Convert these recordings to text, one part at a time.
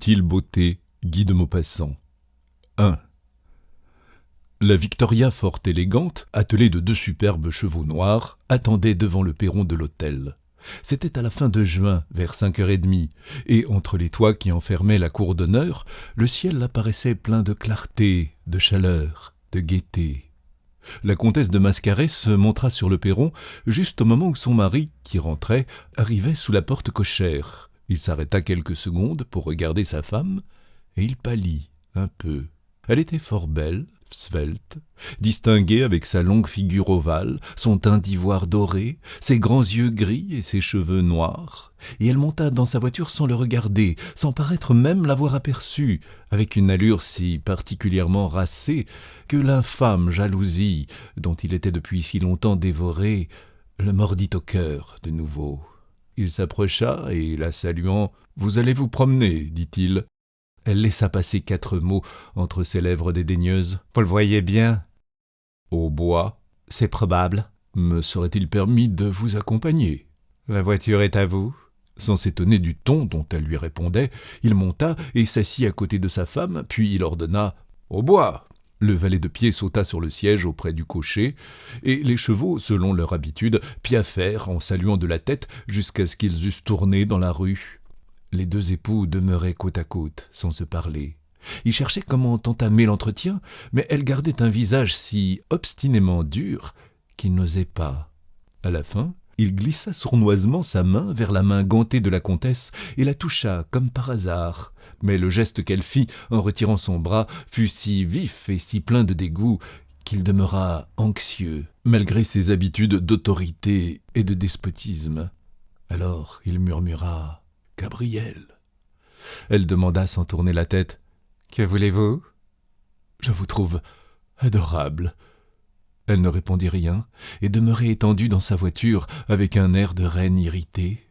Inutile beauté, Guy de Maupassant. 1. La Victoria fort élégante, attelée de 2 superbes chevaux noirs, attendait devant le perron de l'hôtel. C'était à la fin de juin, vers 5h30, et entre les toits qui enfermaient la cour d'honneur, le ciel apparaissait plein de clarté, de chaleur, de gaieté. La comtesse de Mascaret se montra sur le perron juste au moment où son mari, qui rentrait, arrivait sous la porte cochère. Il s'arrêta quelques secondes pour regarder sa femme, et il pâlit un peu. Elle était fort belle, svelte, distinguée avec sa longue figure ovale, son teint d'ivoire doré, ses grands yeux gris et ses cheveux noirs, et elle monta dans sa voiture sans le regarder, sans paraître même l'avoir aperçu, avec une allure si particulièrement racée que l'infâme jalousie, dont il était depuis si longtemps dévoré, le mordit au cœur de nouveau. Il s'approcha et, la saluant, « Vous allez vous promener, dit-il. » Elle laissa passer 4 mots entre ses lèvres dédaigneuses. « Vous le voyez bien. »« Au bois. »« C'est probable. »« Me serait-il permis de vous accompagner ?»« La voiture est à vous. » Sans s'étonner du ton dont elle lui répondait, il monta et s'assit à côté de sa femme, puis il ordonna « Au bois !» Le valet de pied sauta sur le siège auprès du cocher, et les chevaux, selon leur habitude, piaffèrent en saluant de la tête jusqu'à ce qu'ils eussent tourné dans la rue. Les 2 époux demeuraient côte à côte, sans se parler. Ils cherchaient comment entamer l'entretien, mais elle gardait un visage si obstinément dur qu'ils n'osaient pas. À la fin, il glissa sournoisement sa main vers la main gantée de la comtesse et la toucha comme par hasard. Mais le geste qu'elle fit en retirant son bras fut si vif et si plein de dégoût qu'il demeura anxieux, malgré ses habitudes d'autorité et de despotisme. Alors il murmura « Gabrielle !» Elle demanda sans tourner la tête « Que voulez-vous ?»« Je vous trouve adorable. » Elle ne répondit rien et demeurait étendue dans sa voiture avec un air de reine irritée.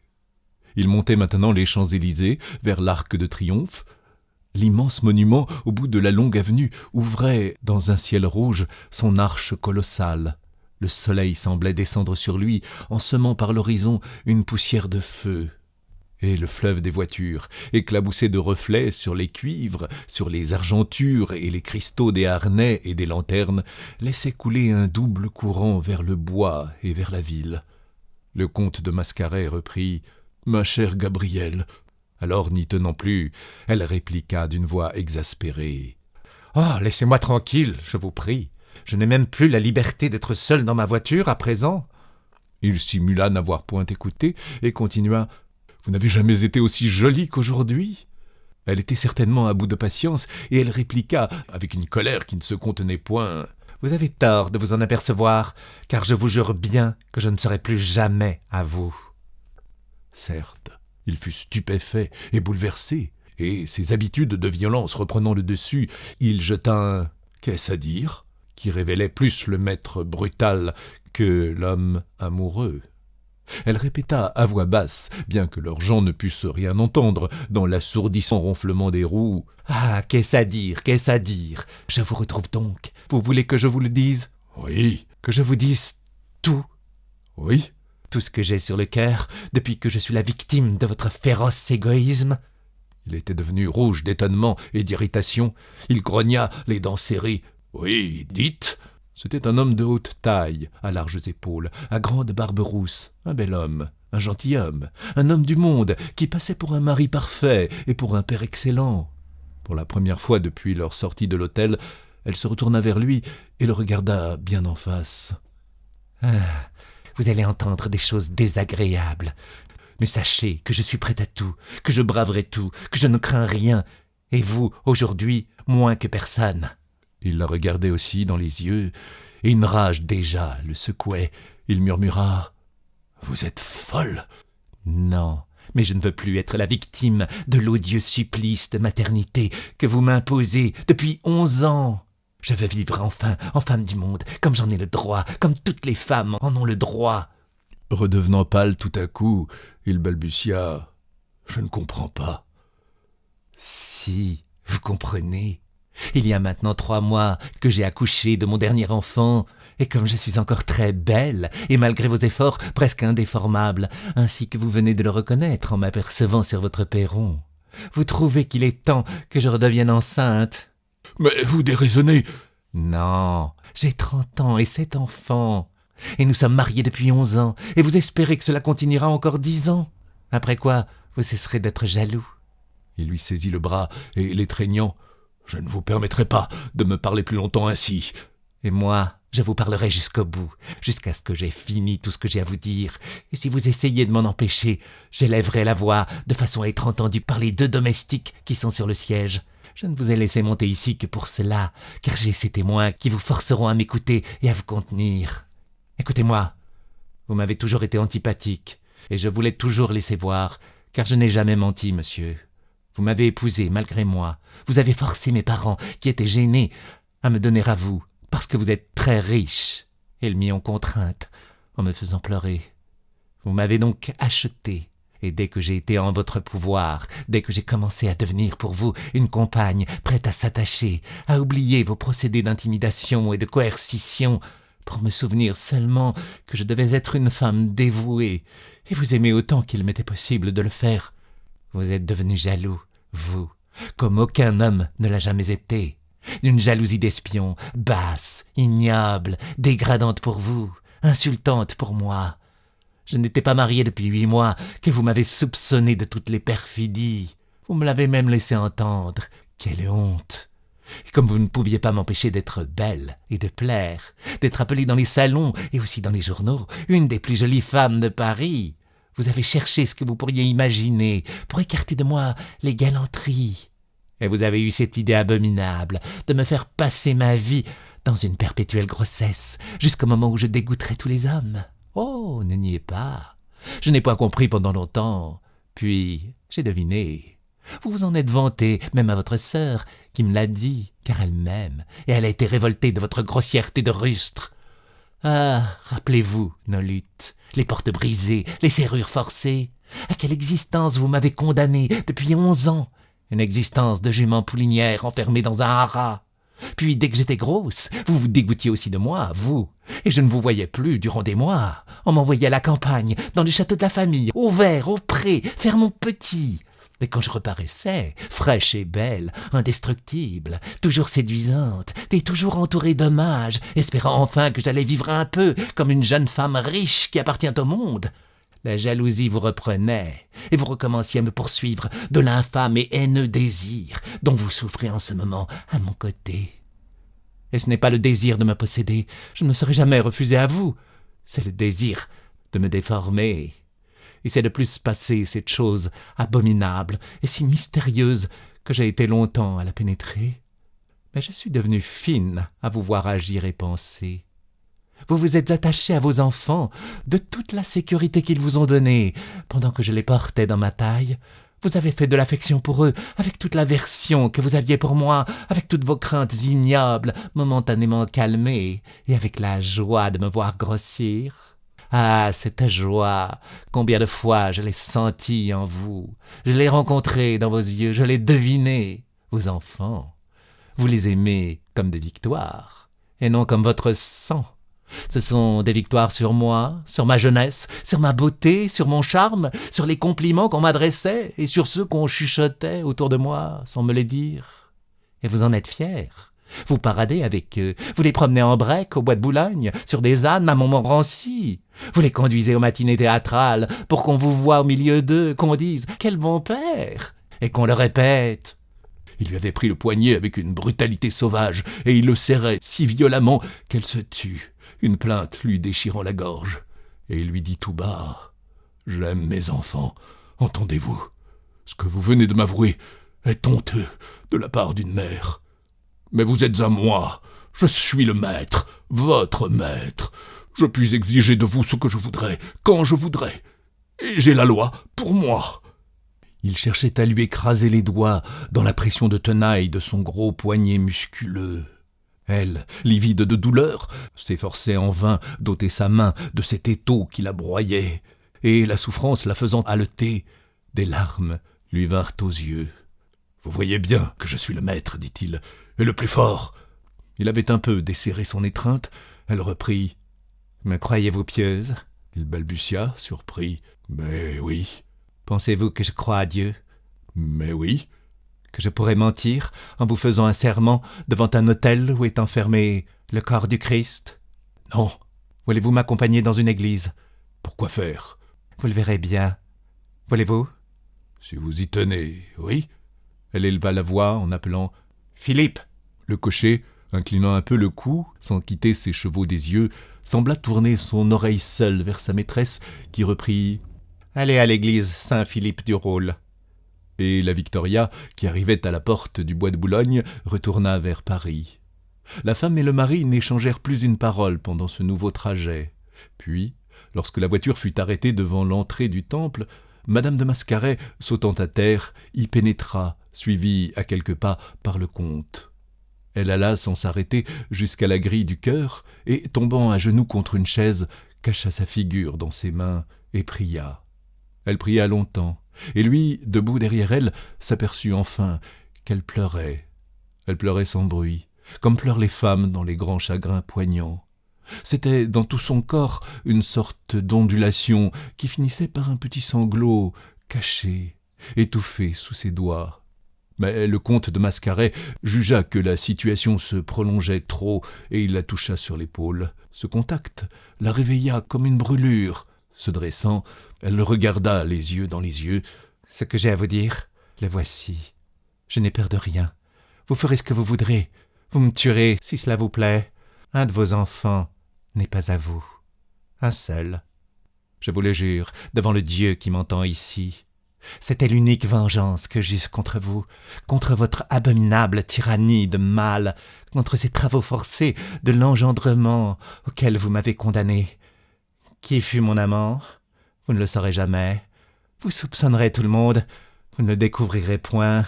Il montait maintenant les Champs-Élysées vers l'Arc de Triomphe. L'immense monument, au bout de la longue avenue, ouvrait, dans un ciel rouge, son arche colossale. Le soleil semblait descendre sur lui, en semant par l'horizon une poussière de feu. Et le fleuve des voitures, éclaboussé de reflets sur les cuivres, sur les argentures et les cristaux des harnais et des lanternes, laissait couler un double courant vers le bois et vers la ville. Le comte de Mascaret reprit « Ma chère Gabrielle !» Alors, n'y tenant plus, elle répliqua d'une voix exaspérée. « Oh, laissez-moi tranquille, je vous prie. Je n'ai même plus la liberté d'être seul dans ma voiture à présent. » Il simula n'avoir point écouté et continua. « Vous n'avez jamais été aussi jolie qu'aujourd'hui ?» Elle était certainement à bout de patience et elle répliqua, avec une colère qui ne se contenait point. « Vous avez tort de vous en apercevoir, car je vous jure bien que je ne serai plus jamais à vous. » Certes, il fut stupéfait et bouleversé, et ses habitudes de violence reprenant le dessus, il jeta un « Qu'est-ce à dire ?» qui révélait plus le maître brutal que l'homme amoureux. Elle répéta à voix basse, bien que leurs gens ne pussent rien entendre, dans l'assourdissant ronflement des roues. « Ah, qu'est-ce à dire, qu'est-ce à dire? Je vous retrouve donc. Vous voulez que je vous le dise? »« Oui. »« Que je vous dise tout? »« Oui. » Tout ce que j'ai sur le cœur, depuis que je suis la victime de votre féroce égoïsme. Il était devenu rouge d'étonnement et d'irritation. Il grogna, les dents serrées. « Oui, dites !» C'était un homme de haute taille, à larges épaules, à grande barbe rousse, un bel homme, un gentilhomme, un homme du monde qui passait pour un mari parfait et pour un père excellent. Pour la première fois depuis leur sortie de l'hôtel, elle se retourna vers lui et le regarda bien en face. « Ah, vous allez entendre des choses désagréables. Mais sachez que je suis prêt à tout, que je braverai tout, que je ne crains rien. Et vous, aujourd'hui, moins que personne. » Il la regardait aussi dans les yeux, et une rage déjà le secouait. Il murmura « Vous êtes folle !»« Non, mais je ne veux plus être la victime de l'odieux supplice de maternité que vous m'imposez depuis 11 ans. Je veux vivre enfin en femme du monde, comme j'en ai le droit, comme toutes les femmes en ont le droit. » Redevenant pâle tout à coup, il balbutia « Je ne comprends pas. » « Si, vous comprenez. Il y a maintenant 3 mois que j'ai accouché de mon dernier enfant, et comme je suis encore très belle, et malgré vos efforts presque indéformables, ainsi que vous venez de le reconnaître en m'apercevant sur votre perron, Vous trouvez qu'il est temps que je redevienne enceinte? Mais vous déraisonnez. Non, j'ai 30 ans et 7 enfants. Et nous sommes mariés depuis 11 ans, et vous espérez que cela continuera encore 10 ans. Après quoi, vous cesserez d'être jaloux. Il lui saisit le bras et, l'étreignant, « Je ne vous permettrai pas de me parler plus longtemps ainsi. » Et moi, je vous parlerai jusqu'au bout, jusqu'à ce que j'aie fini tout ce que j'ai à vous dire. Et si vous essayez de m'en empêcher, j'élèverai la voix de façon à être entendu par les 2 domestiques qui sont sur le siège. Je ne vous ai laissé monter ici que pour cela, car j'ai ces témoins qui vous forceront à m'écouter et à vous contenir. Écoutez-moi, vous m'avez toujours été antipathique, et je vous l'ai toujours laissé voir, car je n'ai jamais menti, monsieur. Vous m'avez épousé malgré moi. Vous avez forcé mes parents, qui étaient gênés, à me donner à vous, parce que vous êtes très riche. Ils m'y ont contrainte, en me faisant pleurer. Vous m'avez donc acheté, et dès que j'ai été en votre pouvoir, dès que j'ai commencé à devenir pour vous une compagne prête à s'attacher, à oublier vos procédés d'intimidation et de coercition, pour me souvenir seulement que je devais être une femme dévouée, et vous aimer autant qu'il m'était possible de le faire, vous êtes devenu jaloux, vous, comme aucun homme ne l'a jamais été, d'une jalousie d'espion, basse, ignoble, dégradante pour vous, insultante pour moi. Je n'étais pas marié depuis 8 mois que vous m'avez soupçonné de toutes les perfidies. Vous me l'avez même laissé entendre. Quelle honte! Et comme vous ne pouviez pas m'empêcher d'être belle et de plaire, d'être appelée dans les salons et aussi dans les journaux, une des plus jolies femmes de Paris, vous avez cherché ce que vous pourriez imaginer pour écarter de moi les galanteries. Et vous avez eu cette idée abominable de me faire passer ma vie dans une perpétuelle grossesse, jusqu'au moment où je dégoûterai tous les hommes. Oh, ne niez pas. Je n'ai pas compris pendant longtemps. Puis, j'ai deviné. Vous vous en êtes vanté, même à votre sœur, qui me l'a dit, car elle m'aime, et elle a été révoltée de votre grossièreté de rustre. Ah, rappelez-vous nos luttes, les portes brisées, les serrures forcées. À quelle existence vous m'avez condamné depuis 11 ans? Une existence de jument poulinière enfermée dans un haras. Puis, dès que j'étais grosse, vous vous dégoûtiez aussi de moi, vous. Et je ne vous voyais plus durant des mois. On m'envoyait à la campagne, dans le château de la famille, au vert, au pré, faire mon petit. Mais quand je reparaissais, fraîche et belle, indestructible, toujours séduisante, et toujours entourée d'hommages, espérant enfin que j'allais vivre un peu comme une jeune femme riche qui appartient au monde, la jalousie vous reprenait, et vous recommenciez à me poursuivre de l'infâme et haineux désir dont vous souffrez en ce moment à mon côté. Et ce n'est pas le désir de me posséder, je ne me serais jamais refusé à vous, c'est le désir de me déformer. Et c'est de plus passer cette chose abominable et si mystérieuse que j'ai été longtemps à la pénétrer. Mais je suis devenue fine à vous voir agir et penser. Vous vous êtes attaché à vos enfants de toute la sécurité qu'ils vous ont donnée, pendant que je les portais dans ma taille. Vous avez fait de l'affection pour eux, avec toute l'aversion que vous aviez pour moi, avec toutes vos craintes ignobles, momentanément calmées, et avec la joie de me voir grossir. Ah, cette joie! Combien de fois je l'ai sentie en vous! Je l'ai rencontrée dans vos yeux, je l'ai devinée, vos enfants. Vous les aimez comme des victoires, et non comme votre sang. Ce sont des victoires sur moi, sur ma jeunesse, sur ma beauté, sur mon charme, sur les compliments qu'on m'adressait et sur ceux qu'on chuchotait autour de moi sans me les dire. Et vous en êtes fiers. Vous paradez avec eux, vous les promenez en break au bois de Boulogne, sur des ânes à Montmorency. Vous les conduisez aux matinées théâtrales pour qu'on vous voie au milieu d'eux, qu'on dise « Quel bon père !» et qu'on le répète. Il lui avait pris le poignet avec une brutalité sauvage et il le serrait si violemment qu'elle se tut, une plainte lui déchirant la gorge. Et il lui dit tout bas « J'aime mes enfants, entendez-vous? Ce que vous venez de m'avouer est honteux de la part d'une mère. Mais vous êtes à moi, je suis le maître, votre maître. Je puis exiger de vous ce que je voudrais, quand je voudrais. Et j'ai la loi pour moi. » Il cherchait à lui écraser les doigts dans la pression de tenaille de son gros poignet musculeux. Elle, livide de douleur, s'efforçait en vain d'ôter sa main de cet étau qui la broyait, et la souffrance la faisant haleter, des larmes lui vinrent aux yeux. « Vous voyez bien que je suis le maître, dit-il, et le plus fort. » Il avait un peu desserré son étreinte. Elle reprit. « Me croyez-vous pieuse ?» Il balbutia, surpris. « Mais oui. » « Pensez-vous que je crois à Dieu ?» Mais oui. Que je pourrais mentir en vous faisant un serment devant un autel où est enfermé le corps du Christ? Non. Voulez-vous m'accompagner dans une église? Pourquoi faire? Vous le verrez bien. Voulez-vous? Si vous y tenez, oui. Elle éleva la voix en appelant « Philippe !» Le cocher, inclinant un peu le cou, sans quitter ses chevaux des yeux, sembla tourner son oreille seule vers sa maîtresse, qui reprit « Allez à l'église Saint-Philippe du Roule. » Et la Victoria, qui arrivait à la porte du bois de Boulogne, retourna vers Paris. La femme et le mari n'échangèrent plus une parole pendant ce nouveau trajet. Puis, lorsque la voiture fut arrêtée devant l'entrée du temple, Madame de Mascaret, sautant à terre, y pénétra, suivie à quelques pas par le comte. Elle alla sans s'arrêter jusqu'à la grille du chœur et, tombant à genoux contre une chaise, cacha sa figure dans ses mains et pria. Elle pria longtemps, et lui, debout derrière elle, s'aperçut enfin qu'elle pleurait. Elle pleurait sans bruit, comme pleurent les femmes dans les grands chagrins poignants. C'était dans tout son corps une sorte d'ondulation qui finissait par un petit sanglot caché, étouffé sous ses doigts. Mais le comte de Mascaret jugea que la situation se prolongeait trop et il la toucha sur l'épaule. Ce contact la réveilla comme une brûlure. Se dressant, elle le regarda les yeux dans les yeux. « Ce que j'ai à vous dire, le voici. Je n'ai peur de rien. Vous ferez ce que vous voudrez. Vous me tuerez, si cela vous plaît. Un de vos enfants n'est pas à vous. Un seul. Je vous le jure, devant le Dieu qui m'entend ici. C'était l'unique vengeance que j'eusse contre vous, contre votre abominable tyrannie de mâle, contre ces travaux forcés de l'engendrement auxquels vous m'avez condamné. Qui fut mon amant? Vous ne le saurez jamais. Vous soupçonnerez tout le monde. Vous ne le découvrirez point.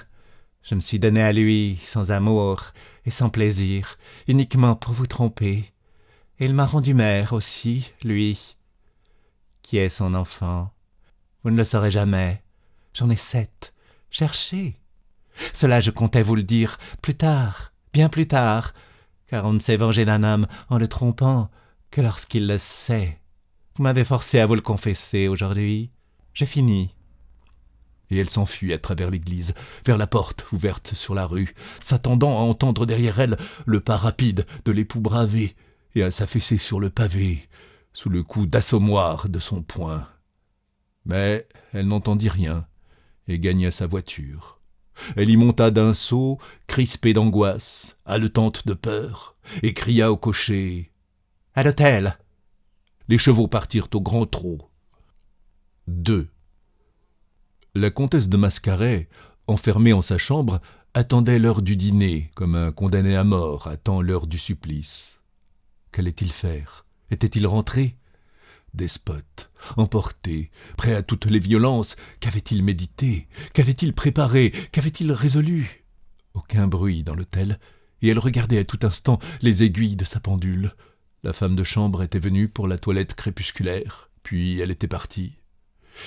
Je me suis donné à lui sans amour et sans plaisir, uniquement pour vous tromper. Et il m'a rendu mère aussi, lui. Qui est son enfant? Vous ne le saurez jamais. J'en ai 7. Cherchez. Cela je comptais vous le dire plus tard, bien plus tard, car on ne s'est vengé d'un homme en le trompant que lorsqu'il le sait. Vous m'avez forcé à vous le confesser aujourd'hui. J'ai fini. Et elle s'enfuit à travers l'église, vers la porte ouverte sur la rue, s'attendant à entendre derrière elle le pas rapide de l'époux bravé et à s'affaisser sur le pavé, sous le coup d'assommoir de son poing. Mais elle n'entendit rien et gagna sa voiture. Elle y monta d'un saut, crispée d'angoisse, haletante de peur, et cria au cocher « À l'hôtel !» Les chevaux partirent au grand trot. 2. La comtesse de Mascaret, enfermée en sa chambre, attendait l'heure du dîner, comme un condamné à mort attend l'heure du supplice. Qu'allait-il faire? Était-il rentré? Despote, emporté, prêt à toutes les violences, qu'avait-il médité? Qu'avait-il préparé? Qu'avait-il résolu? Aucun bruit dans l'hôtel, et elle regardait à tout instant les aiguilles de sa pendule. La femme de chambre était venue pour la toilette crépusculaire, puis elle était partie.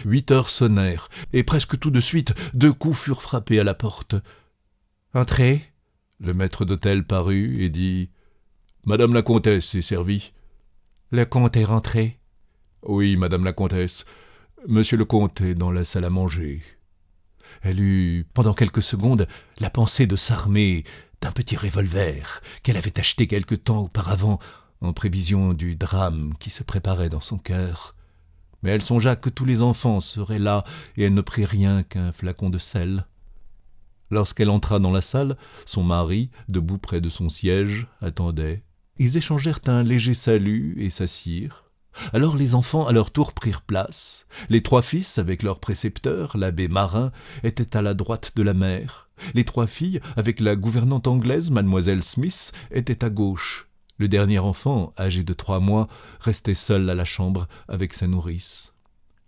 8 heures sonnèrent, et presque tout de suite, 2 coups furent frappés à la porte. « Entrez !» Le maître d'hôtel parut et dit « Madame la comtesse est servie. » Le comte est rentré. « Oui, madame la comtesse. Monsieur le comte est dans la salle à manger. » Elle eut, pendant quelques secondes, la pensée de s'armer d'un petit revolver qu'elle avait acheté quelque temps auparavant, en prévision du drame qui se préparait dans son cœur. Mais elle songea que tous les enfants seraient là, et elle ne prit rien qu'un flacon de sel. Lorsqu'elle entra dans la salle, son mari, debout près de son siège, attendait. Ils échangèrent un léger salut et s'assirent. Alors les enfants à leur tour prirent place. Les 3 fils, avec leur précepteur, l'abbé Marin, étaient à la droite de la mère. Les 3 filles, avec la gouvernante anglaise, mademoiselle Smith, étaient à gauche. Le dernier enfant, âgé de 3 mois, restait seul à la chambre avec sa nourrice.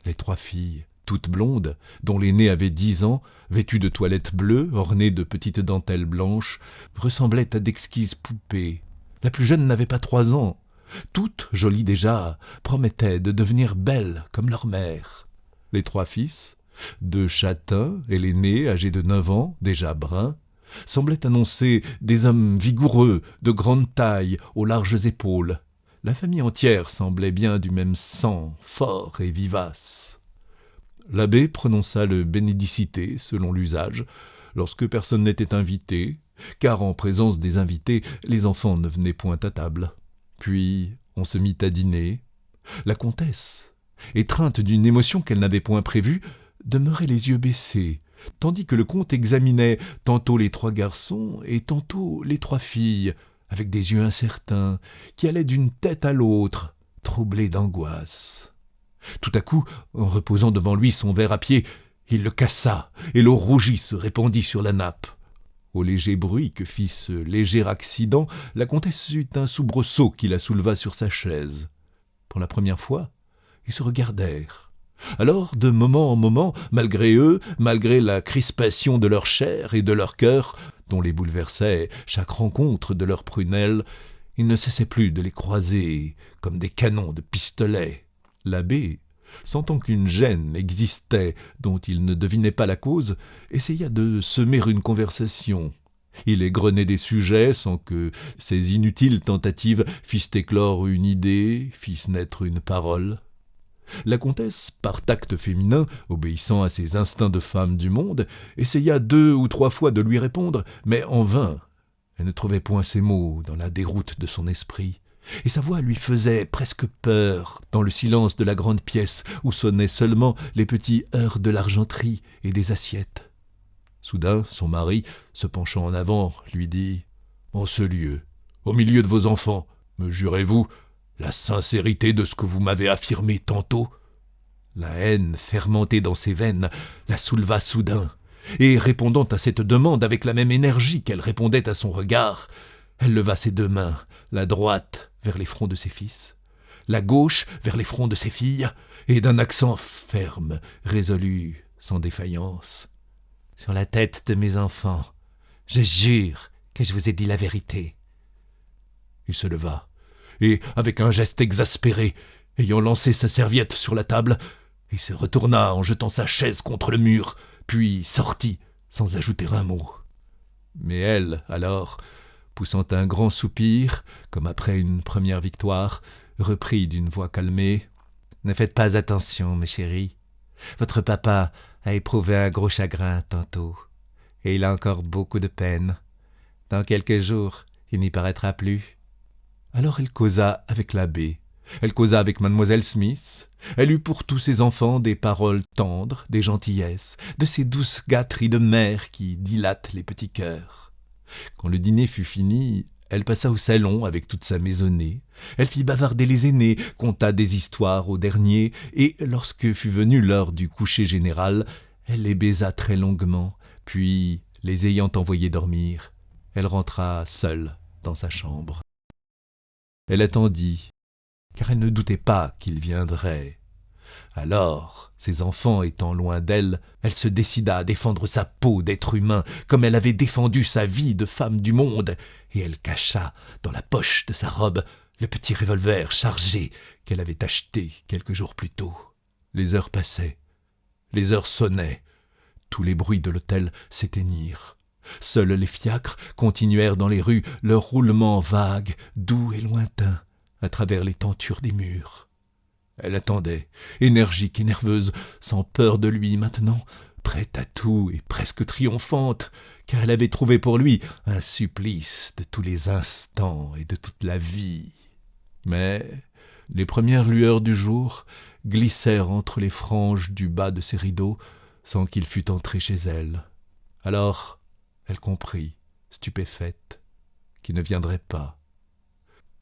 Les 3 filles, toutes blondes, dont l'aînée avait 10 ans, vêtues de toilettes bleues, ornées de petites dentelles blanches, ressemblaient à d'exquises poupées. La plus jeune n'avait pas 3 ans. Toutes, jolies déjà, promettaient de devenir belles comme leur mère. Les 3 fils, 2 châtains et l'aîné, âgé de 9 ans, déjà brun, semblaient annoncer des hommes vigoureux, de grande taille, aux larges épaules. La famille entière semblait bien du même sang, fort et vivace. L'abbé prononça le bénédicité selon l'usage, lorsque personne n'était invité, car en présence des invités, les enfants ne venaient point à table. Puis on se mit à dîner. La comtesse, étreinte d'une émotion qu'elle n'avait point prévue, demeurait les yeux baissés, tandis que le comte examinait tantôt les 3 garçons et tantôt les 3 filles, avec des yeux incertains, qui allaient d'une tête à l'autre, troublés d'angoisse. Tout à coup, en reposant devant lui son verre à pied, il le cassa, et l'eau rougie se répandit sur la nappe. Au léger bruit que fit ce léger accident, la comtesse eut un soubresaut qui la souleva sur sa chaise. Pour la première fois, ils se regardèrent. Alors, de moment en moment, malgré eux, malgré la crispation de leur chair et de leur cœur, dont les bouleversait chaque rencontre de leurs prunelles, il ne cessait plus de les croiser comme des canons de pistolet. L'abbé, sentant qu'une gêne existait dont il ne devinait pas la cause, essaya de semer une conversation. Il égrenait des sujets sans que ces inutiles tentatives fissent éclore une idée, fissent naître une parole. La comtesse, par tact féminin, obéissant à ses instincts de femme du monde, essaya 2 ou 3 fois de lui répondre, mais en vain. Elle ne trouvait point ses mots dans la déroute de son esprit, et sa voix lui faisait presque peur dans le silence de la grande pièce où sonnaient seulement les petits heurts de l'argenterie et des assiettes. Soudain, son mari, se penchant en avant, lui dit « En ce lieu, au milieu de vos enfants, me jurez-vous la sincérité de ce que vous m'avez affirmé tantôt ?» La haine fermentée dans ses veines la souleva soudain, et répondant à cette demande avec la même énergie qu'elle répondait à son regard, elle leva ses 2 mains, la droite vers les fronts de ses fils, la gauche vers les fronts de ses filles, et d'un accent ferme, résolu, sans défaillance. « Sur la tête de mes enfants, je jure que je vous ai dit la vérité. » Il se leva, et, avec un geste exaspéré, ayant lancé sa serviette sur la table, il se retourna en jetant sa chaise contre le mur, puis sortit sans ajouter un mot. Mais elle, alors, poussant un grand soupir, comme après une première victoire, reprit d'une voix calmée. « Ne faites pas attention, mes chéris. Votre papa a éprouvé un gros chagrin tantôt, et il a encore beaucoup de peine. Dans quelques jours, il n'y paraîtra plus. » Alors elle causa avec l'abbé, elle causa avec mademoiselle Smith, elle eut pour tous ses enfants des paroles tendres, des gentillesses, de ces douces gâteries de mère qui dilatent les petits cœurs. Quand le dîner fut fini, elle passa au salon avec toute sa maisonnée, elle fit bavarder les aînés, conta des histoires aux derniers, et lorsque fut venue l'heure du coucher général, elle les baisa très longuement, puis, les ayant envoyés dormir, elle rentra seule dans sa chambre. Elle attendit, car elle ne doutait pas qu'il viendrait. Alors, ses enfants étant loin d'elle, elle se décida à défendre sa peau d'être humain comme elle avait défendu sa vie de femme du monde, et elle cacha dans la poche de sa robe le petit revolver chargé qu'elle avait acheté quelques jours plus tôt. Les heures passaient, les heures sonnaient, tous les bruits de l'hôtel s'éteignirent. Seuls les fiacres continuèrent dans les rues leur roulement vague, doux et lointain, à travers les tentures des murs. Elle attendait, énergique et nerveuse, sans peur de lui maintenant, prête à tout et presque triomphante, car elle avait trouvé pour lui un supplice de tous les instants et de toute la vie. Mais les premières lueurs du jour glissèrent entre les franges du bas de ses rideaux sans qu'il fût entré chez elle. Alors elle comprit, stupéfaite, qu'il ne viendrait pas.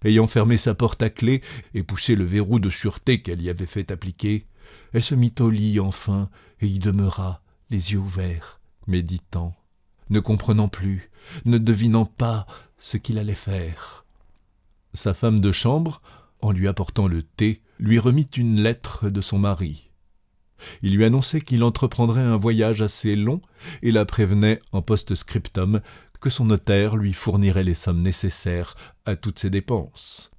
Ayant fermé sa porte à clé et poussé le verrou de sûreté qu'elle y avait fait appliquer, elle se mit au lit enfin et y demeura, les yeux ouverts, méditant, ne comprenant plus, ne devinant pas ce qu'il allait faire. Sa femme de chambre, en lui apportant le thé, lui remit une lettre de son mari. Il lui annonçait qu'il entreprendrait un voyage assez long et la prévenait en post-scriptum que son notaire lui fournirait les sommes nécessaires à toutes ses dépenses.